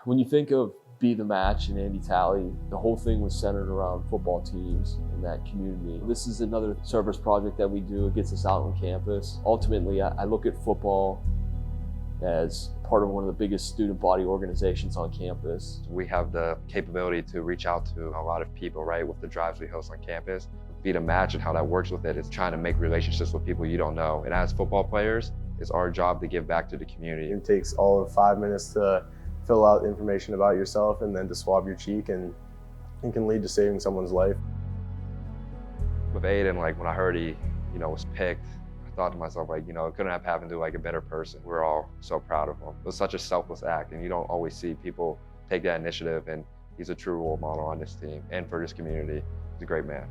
When you think of Be the Match and Andy Talley, the whole thing was centered around football teams in that community. This is another service project that we do. It gets us out on campus. Ultimately, I look at football as part of one of the biggest student body organizations on campus. We have the capability to reach out to a lot of people, right, with the drives we host on campus. Be the Match and how that works with it is trying to make relationships with people you don't know. And as football players, it's our job to give back to the community. It takes all of 5 minutes to fill out information about yourself and then to swab your cheek, and it can lead to saving someone's life. With Ayden, like when I heard he, was picked, I thought to myself, like, it couldn't have happened to like a better person. We're all so proud of him. It was such a selfless act, and you don't always see people take that initiative, and he's a true role model on this team and for this community. He's a great man.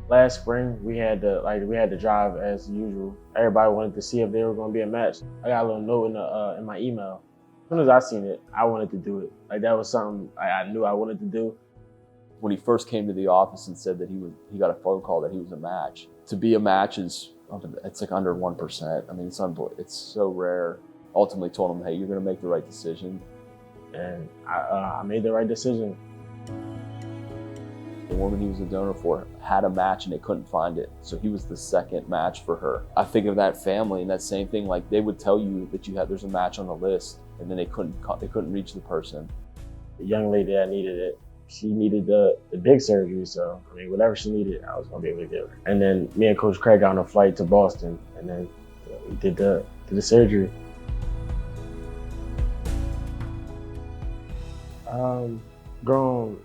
Last spring, we had to drive as usual. Everybody wanted to see if they were going to be a match. I got a little note in my email. As soon as I seen it, I wanted to do it. Like, that was something I knew I wanted to do. When he first came to the office and said that he got a phone call that he was a match. To be a match it's like under 1%. I mean, it's so rare. Ultimately told him, hey, you're going to make the right decision. And I made the right decision. The woman he was a donor for had a match and they couldn't find it. So he was the second match for her. I think of that family and that same thing, like they would tell you that there's a match on the list and then they couldn't reach the person. The young lady that needed it, she needed the big surgery. So, I mean, whatever she needed, I was gonna be able to give her. And then me and Coach Craig got on a flight to Boston and then we did the surgery. Grown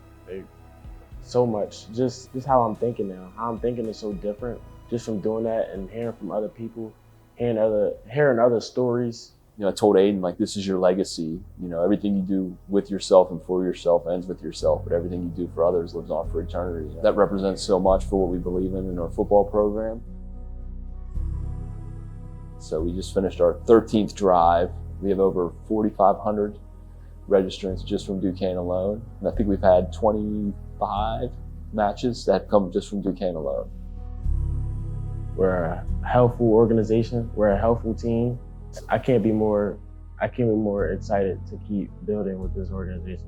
so much, just how I'm thinking now. How I'm thinking is so different just from doing that and hearing from other people, hearing other stories. I told Ayden, like, this is your legacy. Everything you do with yourself and for yourself ends with yourself, but everything you do for others lives on for eternity. That represents so much for what we believe in our football program. So we just finished our 13th drive. We have over 4,500 registrants just from Duquesne alone. And I think we've had 25 matches that have come just from Duquesne alone. We're a helpful organization. We're a helpful team. I can't be more excited to keep building with this organization.